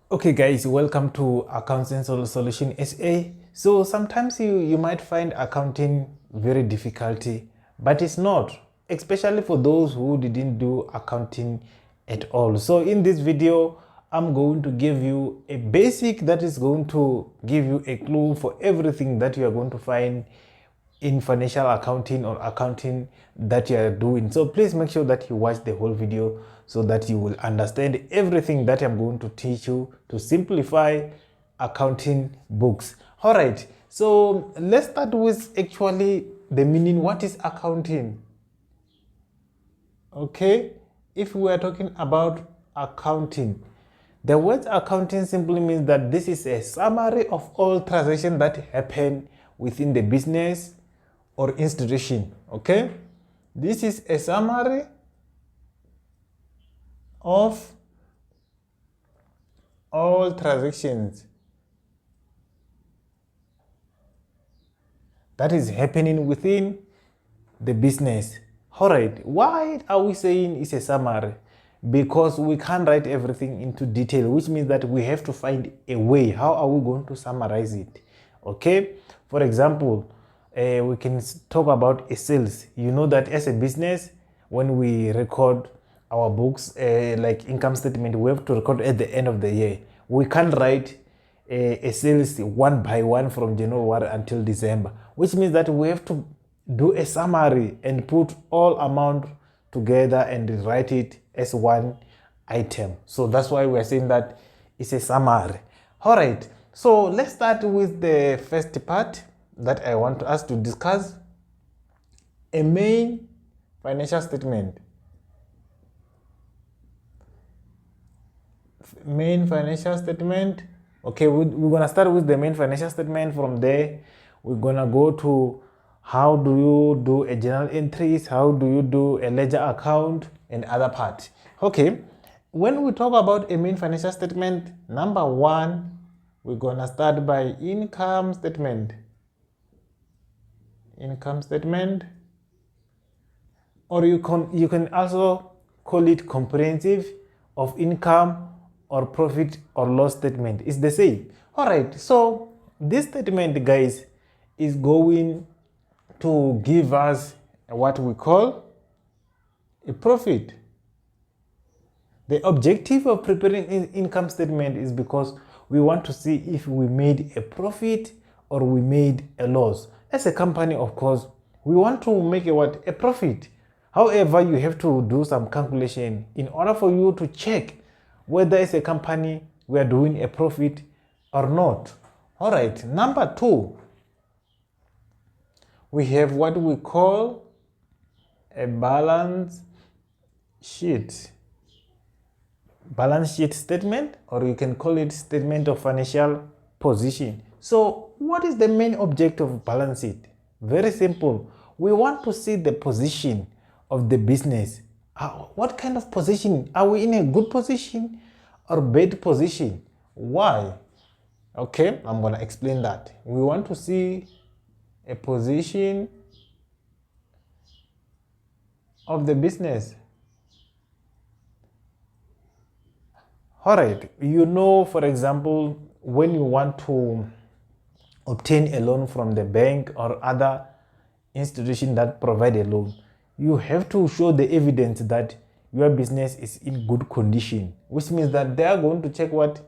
Okay guys, welcome to Accounting Solution SA. So sometimes you might find accounting very difficulty, but it's not, especially for those who didn't do accounting at all. So in this video, I'm going to give you a basic that is going to give you a clue for everything that you are going to find in financial accounting or accounting that you are doing. So please make sure that you watch the whole video so that you will understand everything that I'm going to teach you to simplify accounting books. All right, so let's start with actually the meaning. What is accounting? Okay, if we are talking about accounting, the word accounting simply means that this is a summary of all transactions that happen within the business or institution. Okay, this is a summary of all transactions that is happening within the business. All right, why are we saying it's a summary? Because we can't write everything into detail, which means that we have to find a way. How are we going to summarize it? Okay, for example, we can talk about a sales. You know that as a business, when we record our books, like income statement, we have to record at the end of the year. We can't write a sales one by one from January until December, which means that we have to do a summary and put all amount together and write it as one item. So that's why we're saying that it's a summary. All right, so let's start with the first part that I want us to discuss: a main financial statement. Main financial statement. Okay, we're gonna start with the main financial statement. From there, we're gonna go to how do you do a journal entries, how do you do a ledger account, and other part. Okay, when we talk about a main financial statement, number one, we're gonna start by income statement. Income statement, or you can also call it comprehensive of income or profit or loss statement. It's the same. All right, so this statement, guys, is going to give us what we call a profit. The objective of preparing an income statement is because we want to see if we made a profit or we made a loss. As a company, of course, we want to make a profit. However, you have to do some calculation in order for you to check whether as a company we are doing a profit or not. All right, number two, we have what we call a balance sheet. Balance sheet statement, or you can call it statement of financial position. So what is the main objective of balance sheet? Very simple. We want to see the position of the business. What kind of position? Are we in a good position or bad position? Why? Okay, I'm going to explain that. We want to see a position of the business. All right, you know, for example, when you want to obtain a loan from the bank or other institution that provide a loan, you have to show the evidence that your business is in good condition, which means that they are going to check what?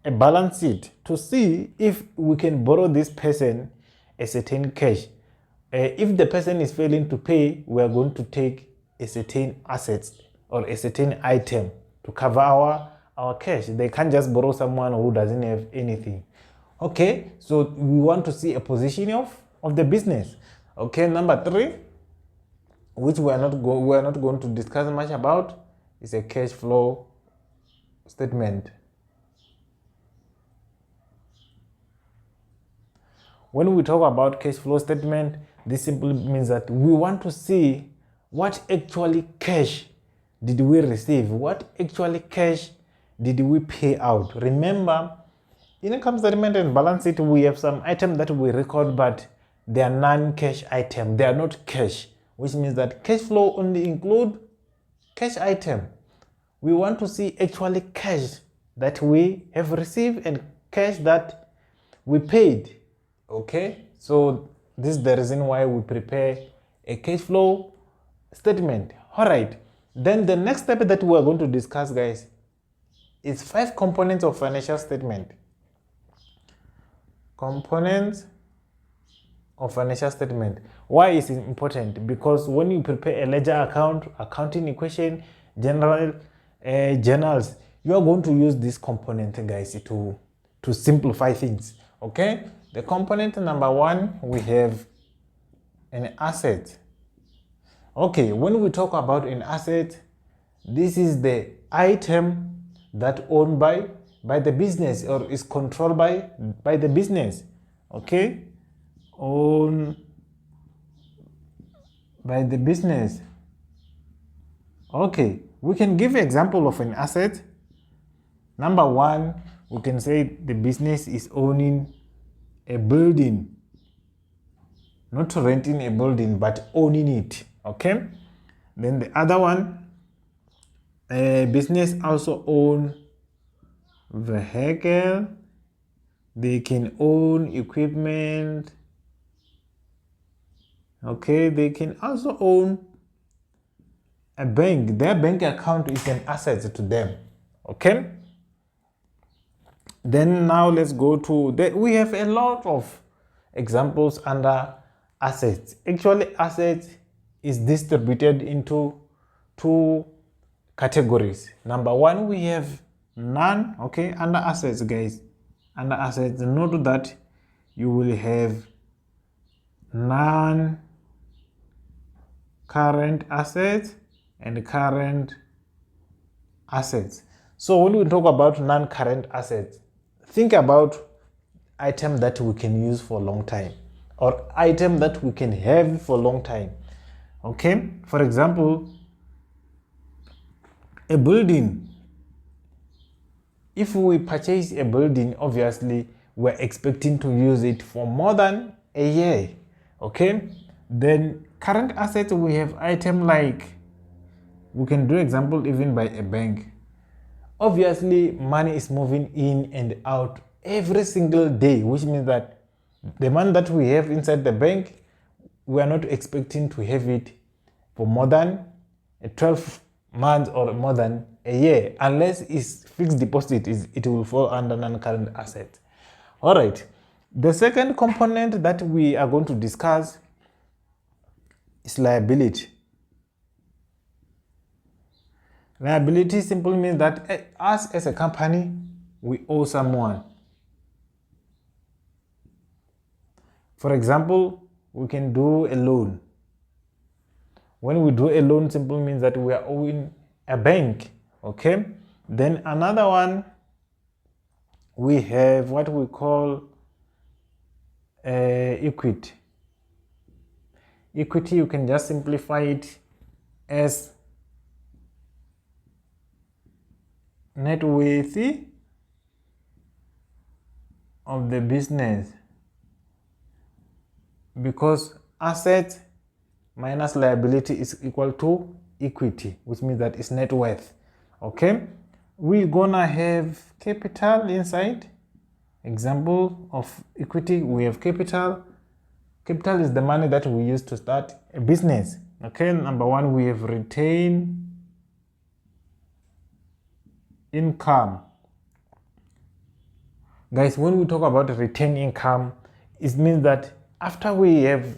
A balance sheet to see if we can borrow this person a certain cash. If the person is failing to pay, we are going to take a certain assets or a certain item to cover our cash. They can't just borrow someone who doesn't have anything. Okay, so we want to see a position of the business. Okay, number three, which we are not going to discuss much about, is a cash flow statement. When we talk about cash flow statement, this simply means that we want to see what actually cash did we receive, what actually cash did we pay out. Remember, in income statement and balance sheet, we have some items that we record, but they are non-cash items. They are not cash, which means that cash flow only include cash item. We want to see actually cash that we have received and cash that we paid. Okay, so this is the reason why we prepare a cash flow statement. All right, then the next step that we are going to discuss, guys, is 5 components of financial statement. Components of financial statement. Why is it important? Because when you prepare a ledger account, accounting equation, general journals, you are going to use this component, guys, to simplify things. Okay, the component number 1, we have an asset. Okay, when we talk about an asset, this is the item that owned by the business or is controlled by the business. Okay, owned by the business. Okay, we can give an example of an asset. Number 1, we can say the business is owning a building, not renting a building but owning it. Okay, then the other one, business also own vehicle, they can own equipment. Okay, they can also own a bank. Their bank account is an asset to them. Okay, then now let's go to we have a lot of examples under assets. Actually, assets is distributed into 2 categories. Number 1, we have none. Okay, under assets, guys, under assets, note that you will have non current assets and current assets. So when we talk about non-current assets, think about items that we can use for a long time or item that we can have for a long time. Okay, for example, a building. If we purchase a building, obviously we're expecting to use it for more than a year. Okay, then current assets, we have item like, we can do example even by a bank. Obviously money is moving in and out every single day, which means that the money that we have inside the bank, we are not expecting to have it for more than 12 months or more than a year, unless it's fixed deposit, it will fall under non-current asset. All right, the second component that we are going to discuss is liability. Liability simply means that us as a company, we owe someone. For example, we can do a loan. When we do a loan, simply means that we are owing a bank. Okay, then another one, we have what we call equity. Equity, you can just simplify it as net worth of the business, because asset minus liability is equal to equity, which means that it's net worth. Okay, we're gonna have capital inside. Example of equity, we have capital. Capital is the money that we use to start a business. Okay, number 1, we have retained income. Guys, when we talk about retained income, it means that after we have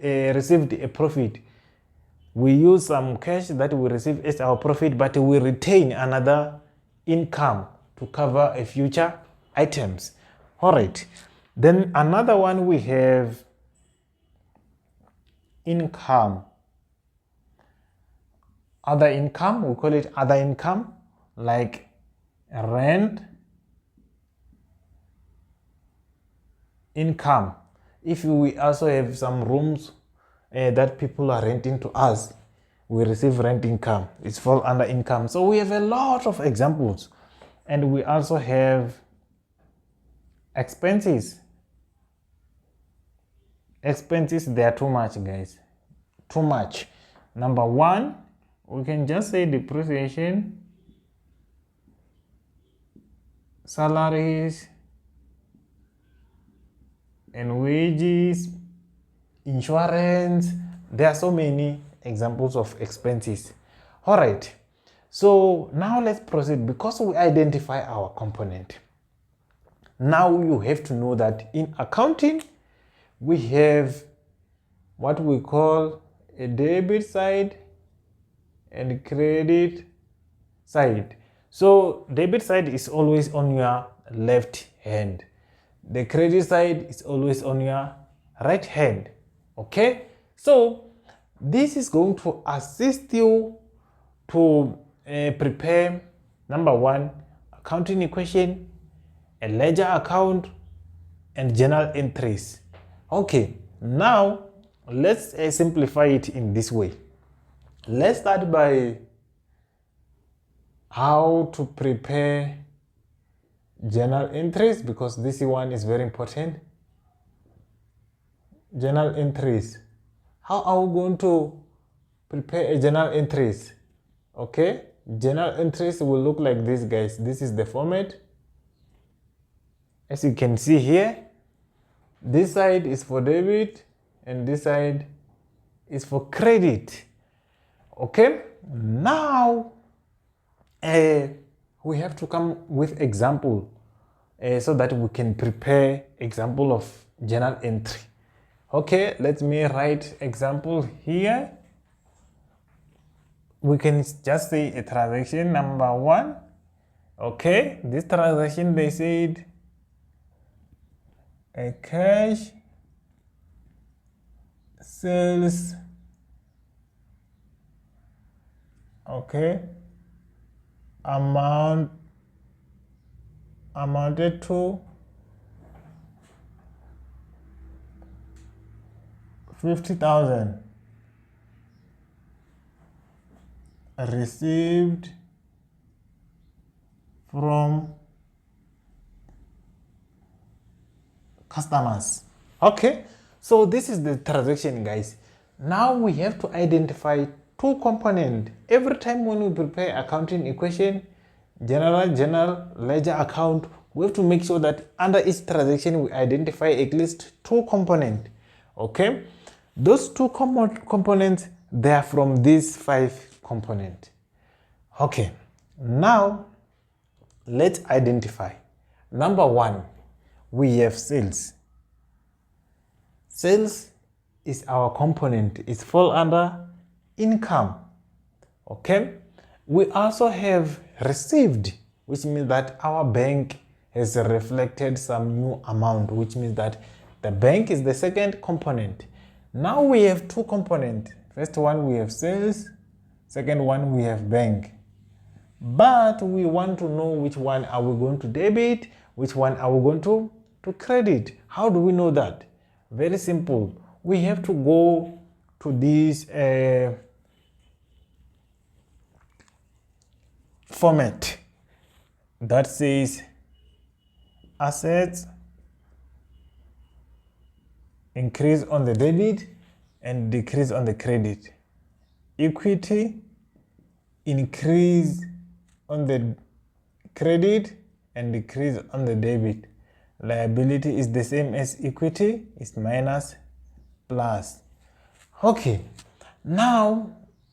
received a profit, we use some cash that we receive as our profit, but we retain another income to cover a future items. All right, then another one, we have income. Other income, we call it other income, like rent income. If we also have some rooms that people are renting to us, we receive rent income. It's fall under income. So we have a lot of examples, and we also have expenses. Expenses, they are too much, guys, too much. Number 1, we can just say depreciation salaries and wages, insurance. There are so many examples of expenses. All right, so now let's proceed. Because we identify our component, now you have to know that in accounting we have what we call a debit side and credit side. So debit side is always on your left hand, the credit side is always on your right hand. Okay, so this is going to assist you to prepare, number one, accounting equation, a ledger account, and journal entries. Okay, now let's simplify it in this way. Let's start by how to prepare journal entries, because this one is very important. Journal entries. How are we going to prepare a journal entries? Okay, journal entries will look like this, guys. This is the format. As you can see here, this side is for debit and this side is for credit. Okay, now we have to come with example so that we can prepare example of journal entry. Okay, let me write example here. We can just say a transaction number one. Okay, this transaction, they said a cash sales, okay, amounted to 50,000, received from customers. Okay, so this is the transaction, guys. Now we have to identify two components. Every time when we prepare accounting equation, journal, ledger account, we have to make sure that under each transaction we identify at least two components. Okay, those two components, they are from these 5 components. Okay, now let's identify. Number one, we have sales. Sales is our component. It falls under income. Okay, we also have received, which means that our bank has reflected some new amount, which means that the bank is the second component. Now we have two components. First one, we have sales. Second one, we have bank. But we want to know which one are we going to debit, which one are we going to credit. How do we know that? Very simple. We have to go to this format that says assets increase on the debit and decrease on the credit. Equity increase on the credit and decrease on the debit. Liability is the same as equity, is minus plus. Okay, now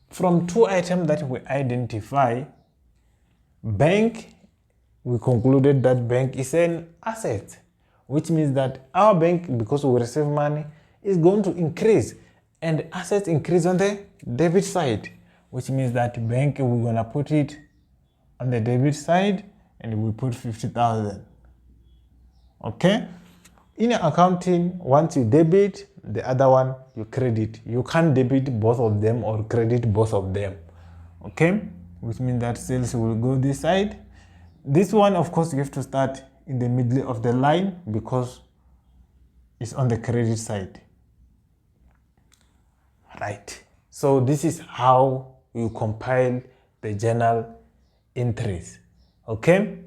from two items that we identify, bank, we concluded that bank is an asset, which means that our bank, because we receive money, is going to increase, and assets increase on the debit side, which means that bank, we're gonna put it on the debit side and we put 50,000. Okay, in accounting, once you debit, the other one you credit. You can't debit both of them or credit both of them. Okay, which means that sales will go this side. This one, of course, you have to start in the middle of the line because it's on the credit side. Right, so this is how you compile the journal entries. Okay,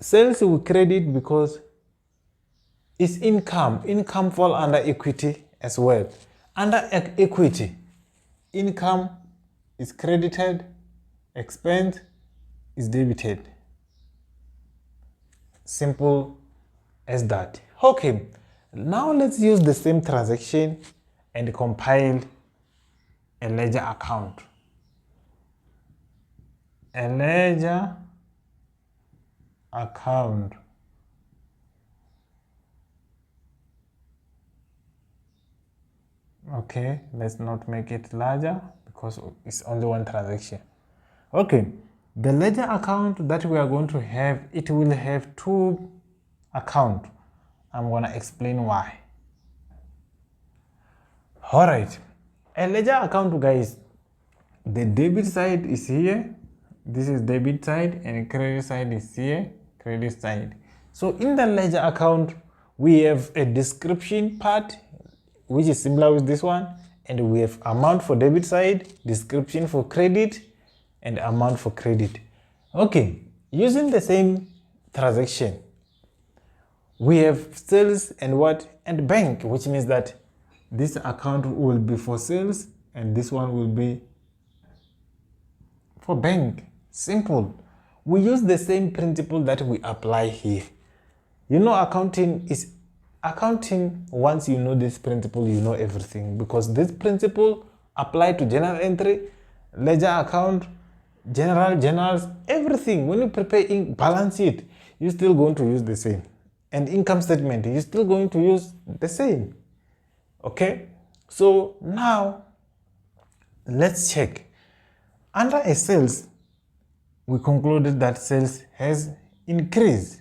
sales will credit because it's income. Income fall under equity as well. Under equity, income is credited, expense is debited. Simple as that. Okay, now let's use the same transaction and compile a ledger account. A ledger account. Okay, let's not make it larger because it's only one transaction. Okay, the ledger account that we are going to have, it will have two accounts. I'm going to explain why. All right, a ledger account, guys, the debit side is here. This is debit side, and credit side is here, credit side. So in the ledger account, we have a description part, which is similar with this one, and we have amount for debit side, description for credit, and amount for credit. Okay, using the same transaction, we have sales and what? And bank, which means that this account will be for sales and this one will be for bank. Simple. We use the same principle that we apply here. You know, accounting, once you know this principle, you know everything, because this principle apply to journal entry, ledger account, journals, everything. When you prepare balance sheet, you're still going to use the same. And income statement, you're still going to use the same. Okay? So now, let's check. Under a sales, we concluded that sales has increased.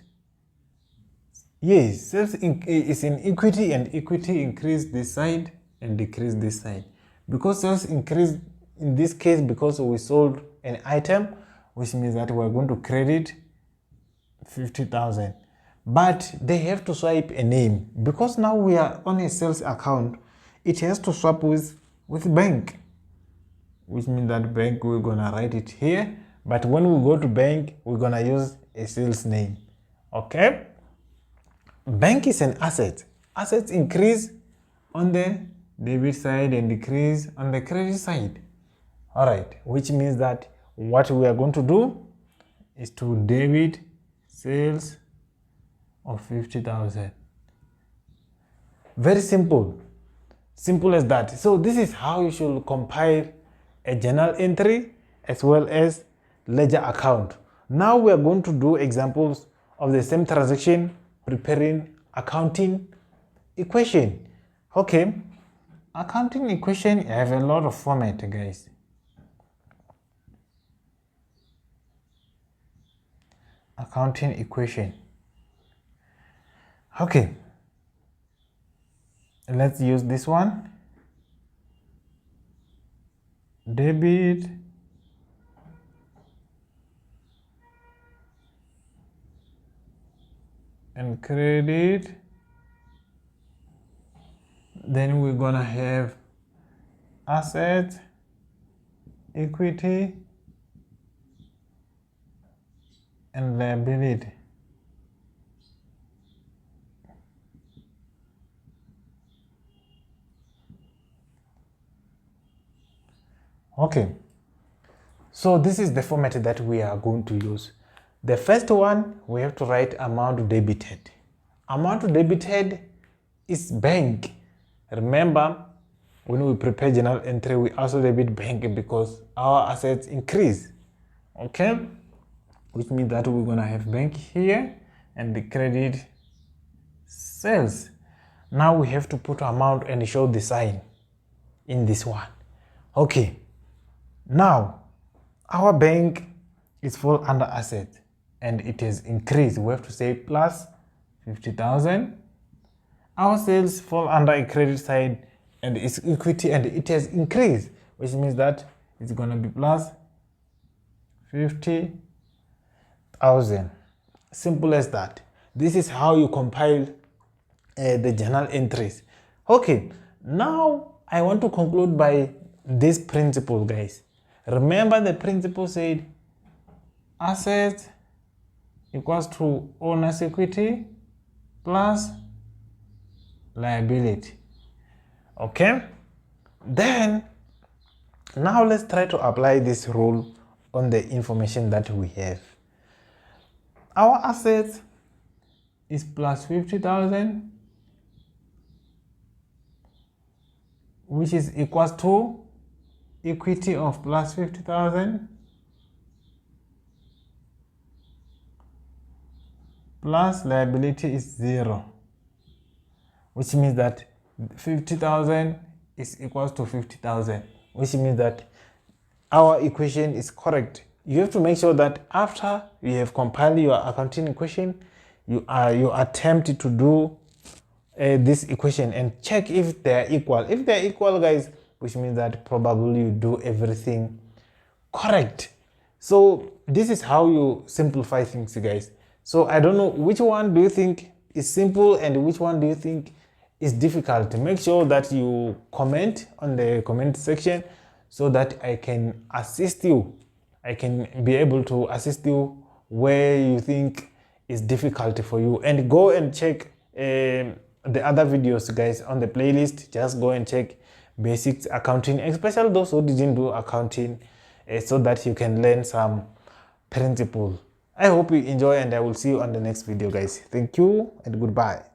Yes, sales is in equity, and equity increased this side and decreased this side. Because sales increased in this case because we sold an item, which means that we're going to credit 50,000. But they have to swipe a name. Because now we are on a sales account, it has to swap with bank. Which means that bank, we're gonna write it here. But when we go to bank, we're gonna use a sales name. Okay? Bank is an asset. Assets increase on the debit side and decrease on the credit side. All right, which means that what we are going to do is to debit sales of 50,000. Very simple. Simple as that. So this is how you should compile a journal entry as well as ledger account. Now we are going to do examples of the same transaction, preparing accounting equation. Okay, accounting equation have a lot of format, guys. Accounting equation. Okay, let's use this one. Debit and credit. Then we're gonna have asset, equity, and liability. Okay, so this is the format that we are going to use. The first one, we have to write amount debited. Amount debited is bank. Remember, when we prepare journal entry, we also debit bank because our assets increase. Okay, which means that we're gonna have bank here and the credit sales. Now we have to put amount and show the sign in this one. Okay, now our bank is fall under asset and it has increased. We have to say plus 50,000. Our sales fall under a credit side and it's equity and it has increased, which means that it's gonna be plus 50,000. Simple as that. This is how you compile the journal entries. Okay, now I want to conclude by this principle, guys. Remember the principle said assets equals to owner's equity plus liability. Okay, then now let's try to apply this rule on the information that we have. Our assets is plus 50,000, which is equals to equity of plus 50,000 plus liability is 0, which means that 50,000 is equals to 50,000, which means that our equation is correct. You have to make sure that after you have compiled your accounting equation, you attempt to do this equation and check if they are equal. If they are equal, guys, which means that probably you do everything correct. So this is how you simplify things, guys. So I don't know which one do you think is simple and which one do you think is difficult. Make sure that you comment on the comment section so that I can assist you. I can be able to assist you where you think is difficult for you, and go and check the other videos, guys, on the playlist. Just go and check basics accounting, especially those who didn't do accounting, so that you can learn some principle. I hope you enjoy, and I will see you on the next video, guys. Thank you and goodbye.